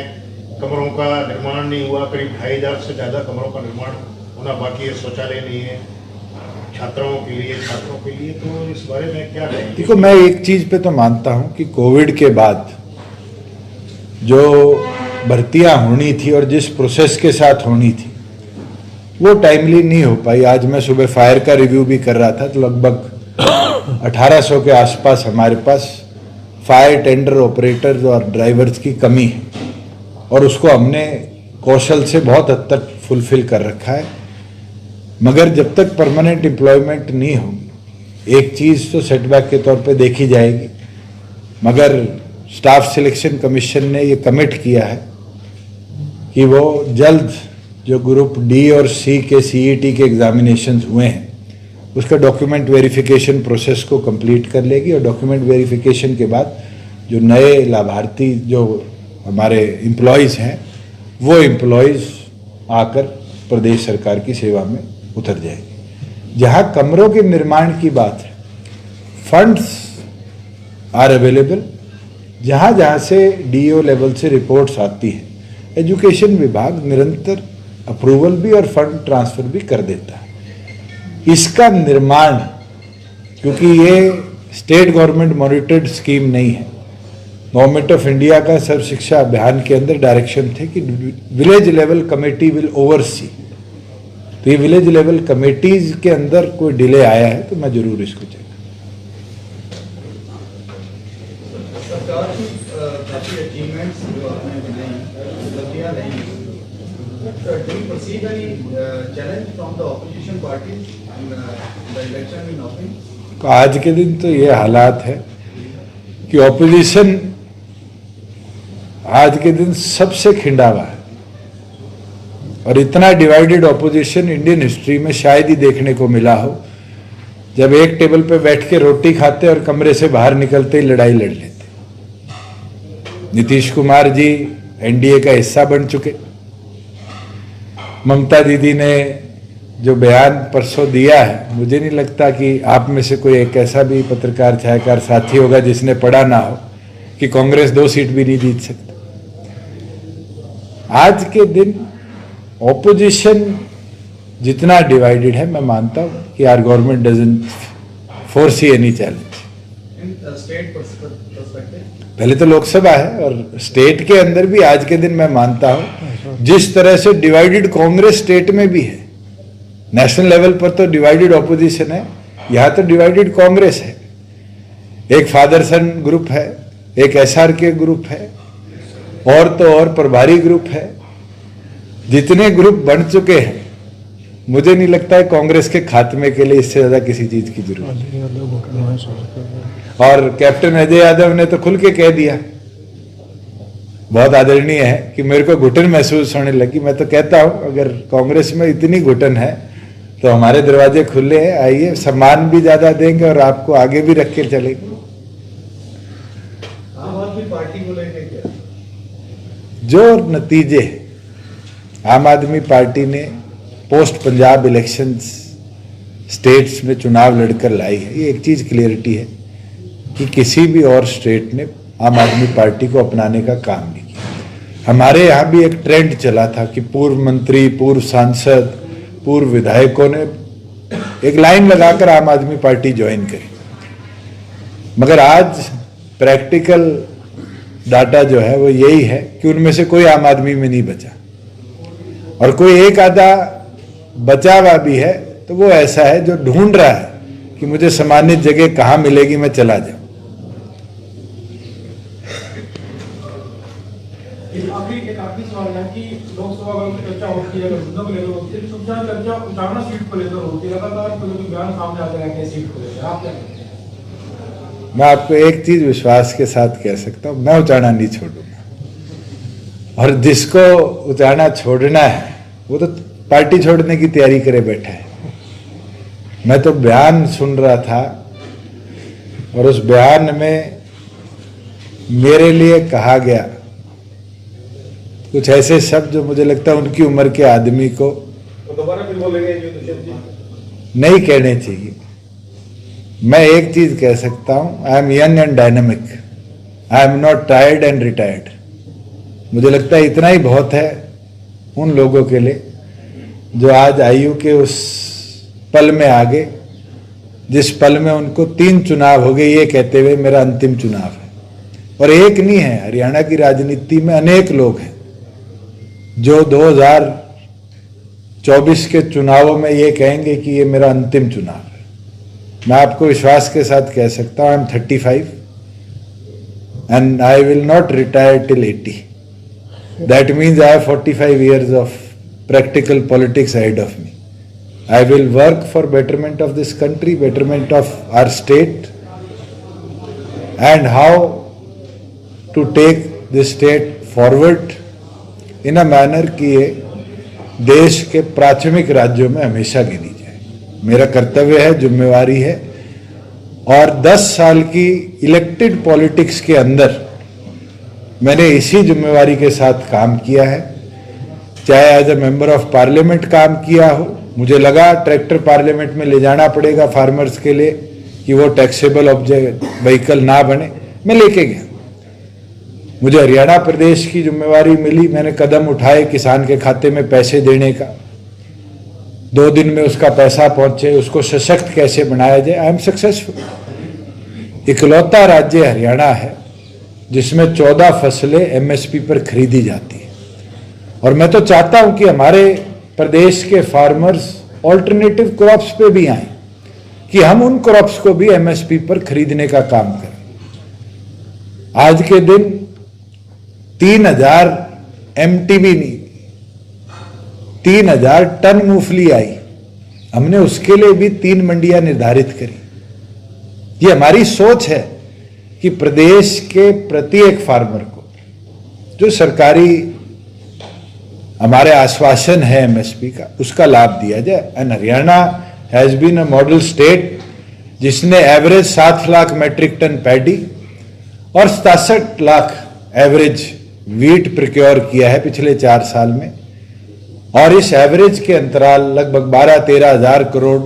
कमरों का निर्माण नहीं हुआ, करीब 2500 से ज़्यादा कमरों का निर्माण होना बाकी है, शौचालय नहीं है छात्रों के लिए, तो इस बारे में क्या कहेंगे? देखो, मैं एक चीज पे तो मानता हूं कि कोविड के बाद जो भर्तियां होनी थी और जिस प्रोसेस के साथ होनी थी वो टाइमली नहीं हो पाई। आज मैं सुबह फायर का रिव्यू भी कर रहा था तो लगभग 1800 के आसपास हमारे पास फायर टेंडर ऑपरेटर्स और ड्राइवर्स की कमी है और उसको हमने कौशल से बहुत हद तक फुलफिल कर रखा है। मगर जब तक परमानेंट एम्प्लॉयमेंट नहीं होगी, एक चीज़ तो सेटबैक के तौर पे देखी जाएगी, मगर स्टाफ सिलेक्शन कमीशन ने ये कमिट किया है कि वो जल्द जो ग्रुप डी और सी के सीईटी के एग्जामिनेशंस हुए हैं उसका डॉक्यूमेंट वेरिफिकेशन प्रोसेस को कंप्लीट कर लेगी और डॉक्यूमेंट वेरिफिकेशन के बाद जो नए लाभार्थी जो हमारे एम्प्लॉयज़ हैं वो एम्प्लॉयज़ आकर प्रदेश सरकार की सेवा में उतर जाएंगे। जहां कमरों के निर्माण की बात है, फंड्स आर अवेलेबल, जहां जहां से डीओ लेवल से रिपोर्ट्स आती हैं, एजुकेशन विभाग निरंतर अप्रूवल भी और फंड ट्रांसफर भी कर देता है। इसका निर्माण, क्योंकि ये स्टेट गवर्नमेंट मॉनिटर्ड स्कीम नहीं है, गवर्नमेंट ऑफ इंडिया का सर्व शिक्षा अभियान के अंदर डायरेक्शन थे कि village level committee will oversee. तो ये विलेज लेवल कमेटीज के अंदर कोई डिले आया है तो मैं जरूर इसको चेक। सरकार की काफी अचीवमेंट्स जो आपने बनाई, उपलब्धियां रही, do you perceive any challenge from the opposition parties in the election in offering? आज के दिन तो ये हालात है कि ऑपोजिशन आज के दिन सबसे खिंडा हुआ है और इतना डिवाइडेड ऑपोजिशन इंडियन हिस्ट्री में शायद ही देखने को मिला हो, जब एक टेबल पे बैठ के रोटी खाते और कमरे से बाहर निकलते ही लड़ाई लड़ लेते। नीतीश कुमार जी एनडीए का हिस्सा बन चुके, ममता दीदी ने जो बयान परसों दिया है, मुझे नहीं लगता कि आप में से कोई एक ऐसा भी पत्रकार छायाकार साथी होगा जिसने पढ़ा ना हो कि कांग्रेस 2 सीट भी नहीं जीत सकता। आज के दिन ऑपोजिशन जितना डिवाइडेड है, मैं मानता हूं कि our government doesn't foresee any challenge. In state perspective, पहले तो लोकसभा है, और स्टेट के अंदर भी आज के दिन मैं मानता हूं जिस तरह से डिवाइडेड कांग्रेस स्टेट में भी है, नेशनल लेवल पर तो डिवाइडेड ऑपोजिशन है, यहां तो डिवाइडेड कांग्रेस है। एक फादर सन ग्रुप है, एक SRK ग्रुप है, और तो और प्रभारी ग्रुप है। जितने ग्रुप बन चुके हैं, मुझे नहीं लगता है कांग्रेस के खात्मे के लिए इससे ज्यादा किसी चीज की जरूरत है। और कैप्टन अजय यादव ने तो खुल के कह दिया, बहुत आदरणीय है, कि मेरे को घुटन महसूस होने लगी। मैं तो कहता हूं अगर कांग्रेस में इतनी घुटन है तो हमारे दरवाजे खुले हैं, आइए, सम्मान भी ज्यादा देंगे और आपको आगे भी रख के चलेंगे। आम आदमी पार्टी को लेकर क्या? जो नतीजे आम आदमी पार्टी ने पोस्ट पंजाब इलेक्शंस स्टेट्स में चुनाव लड़कर लाई है, ये एक चीज क्लियरिटी है कि किसी भी और स्टेट ने आम आदमी पार्टी को अपनाने का काम नहीं किया। हमारे यहाँ भी एक ट्रेंड चला था कि पूर्व मंत्री, पूर्व सांसद, पूर्व विधायकों ने एक लाइन लगाकर आम आदमी पार्टी ज्वाइन करी, मगर आज प्रैक्टिकल डाटा जो है वो यही है कि उनमें से कोई आम आदमी में नहीं बचा, और कोई एक आधा बचा हुआ भी है तो वो ऐसा है जो ढूंढ रहा है कि मुझे सम्मानित जगह कहां मिलेगी, मैं चला जाऊं। एक आखिरी सवाल है कि लोकसभा में चर्चा होती है, मुद्दों को लेकर होती है, सबसे ज्यादा चर्चा उचाना सीट को लेकर होती है, लगातार कोई बयान सामने आते रहते हैं सीट को लेकर, आप क्या कहते हैं? मैं आपको एक चीज विश्वास के साथ कह सकता हूं, मैं उचाना नहीं छोड़ूंगा, और जिसको उचाना छोड़ना है वो तो पार्टी छोड़ने की तैयारी करे बैठा है। मैं तो बयान सुन रहा था, और उस बयान में मेरे लिए कहा गया कुछ ऐसे शब्द जो मुझे लगता है उनकी उम्र के आदमी को तो दोबारा फिर बोलेंगे जो दुष्यंत जी नहीं कहने चाहिए। मैं एक चीज कह सकता हूं, I am young and dynamic, I am not tired and retired. मुझे लगता है इतना ही बहुत है उन लोगों के लिए जो आज आयु के उस पल में आ गए जिस पल में उनको 3 चुनाव हो गए ये कहते हुए मेरा अंतिम चुनाव है। और एक नहीं है, हरियाणा की राजनीति में अनेक लोग हैं जो 2024 के चुनावों में ये कहेंगे कि ये मेरा अंतिम चुनाव है। मैं आपको विश्वास के साथ कह सकता हूं, I am 35 and I will not retire till 80। That means I have 45 years of practical politics ahead of me. I will work for betterment of this country, betterment of our state, and how to take this state forward in a manner कि ये देश के प्राथमिक राज्यों में हमेशा गिनी जाए। मेरा कर्तव्य है, जिम्मेवारी है, और 10 साल की इलेक्टेड पॉलिटिक्स के अंदर मैंने इसी जिम्मेवारी के साथ काम किया है। चाहे as a member of parliament काम किया हो, मुझे लगा ट्रैक्टर पार्लियामेंट में ले जाना पड़ेगा फार्मर्स के लिए कि वो टैक्सेबल ऑब्जेक्ट व्हीकल ना बने, मैं लेके गया। मुझे हरियाणा प्रदेश की जिम्मेवारी मिली, मैंने कदम उठाए किसान के खाते में पैसे देने का, 2 दिन में उसका पैसा पहुंचे, उसको सशक्त कैसे बनाया जाए। I am successful. इकलौता राज्य हरियाणा है जिसमें 14 फसलें MSP पर खरीदी जाती है, और मैं तो चाहता हूं कि हमारे प्रदेश के फार्मर्स ऑल्टरनेटिव क्रॉप्स पे भी आए, कि हम उन क्रॉप्स को भी MSP पर खरीदने का काम करें। आज के दिन 3000 MTB नहीं, 3000 टन मूंगफली आई, हमने उसके लिए भी 3 मंडियां निर्धारित करी। ये हमारी सोच है कि प्रदेश के प्रत्येक फार्मर को जो सरकारी हमारे आश्वासन है MSP का, उसका लाभ दिया जाए। And Haryana has been a model state जिसने average 7 lakh metric tonne paddy और 67 लाख एवरेज वीट प्रिक्योर किया है पिछले 4 साल में, और इस एवरेज के अंतराल लगभग 12-13 हजार करोड़,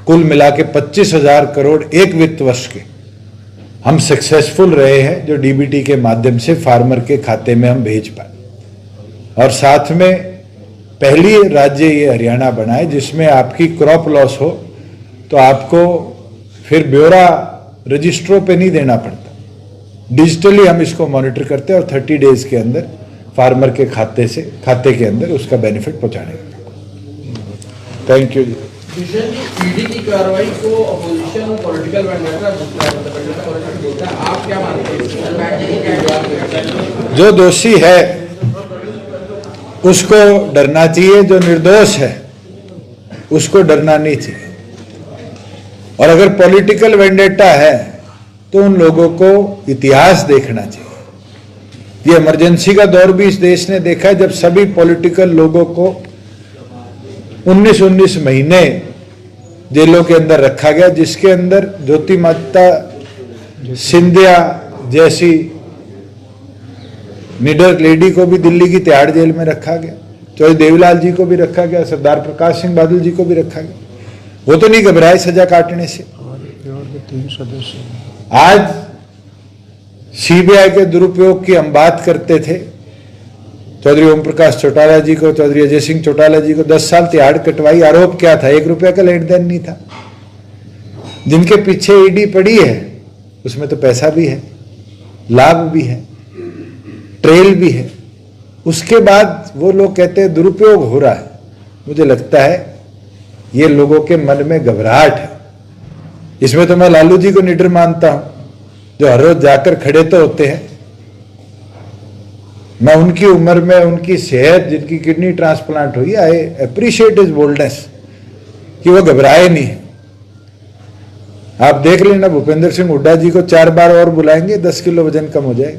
कुल मिला के 25,000 करोड़ एक वित्त वर्ष के हम सक्सेसफुल रहे हैं, जो DBT के माध्यम से फार्मर के खाते में हम भेज पाए। और साथ में पहली राज्य ये हरियाणा बना है जिसमें आपकी क्रॉप लॉस हो तो आपको फिर ब्यौरा रजिस्ट्रों पे नहीं देना पड़ता, डिजिटली हम इसको मॉनिटर करते हैं और 30 डेज के अंदर फार्मर के खाते के अंदर उसका बेनिफिट पहुंचाने का। थैंक यू जी। किशन जी, ईडी की कार्रवाई को अपोजिशन पॉलिटिकल वेंडर बोलता है, आप क्या मानते हैं? जो दोषी है उसको डरना चाहिए, जो निर्दोष है उसको डरना नहीं चाहिए। और अगर पॉलिटिकल वेंडेटा है तो उन लोगों को इतिहास देखना चाहिए। ये इमरजेंसी का दौर भी इस देश ने देखा है, जब सभी पॉलिटिकल लोगों को 19 महीने जेलों के अंदर रखा गया, जिसके अंदर ज्योतिमाता सिंधिया जैसी निडर लेडी को भी दिल्ली की तिहाड़ जेल में रखा गया, चौधरी देवीलाल जी को भी रखा गया, सरदार प्रकाश सिंह बादल जी को भी रखा गया। वो तो नहीं घबराए सजा काटने से। आज सीबीआई के दुरुपयोग की हम बात करते थे, चौधरी ओम प्रकाश चौटाला जी को, चौधरी अजय सिंह चौटाला जी को 10 साल तिहाड़ कटवाई। आरोप क्या था? 1 रुपया का लेन देन नहीं था। जिनके पीछे ईडी पड़ी है उसमें तो पैसा भी है, लाभ भी है, ट्रेल भी है। उसके बाद वो लोग कहते हैं दुरुपयोग हो रहा है। मुझे लगता है ये लोगों के मन में घबराहट है। इसमें तो मैं लालू जी को निडर मानता हूं, जो हर रोज जाकर खड़े तो होते हैं। मैं उनकी उम्र में, उनकी सेहत, जिनकी किडनी ट्रांसप्लांट हुई, आई अप्रिशिएट हिज बोल्डनेस कि वो घबराए नहीं। आप देख लेना, भूपेंद्र सिंह हुड्डा जी को 4 बार और बुलाएंगे, 10 किलो वजन कम हो जाएगा।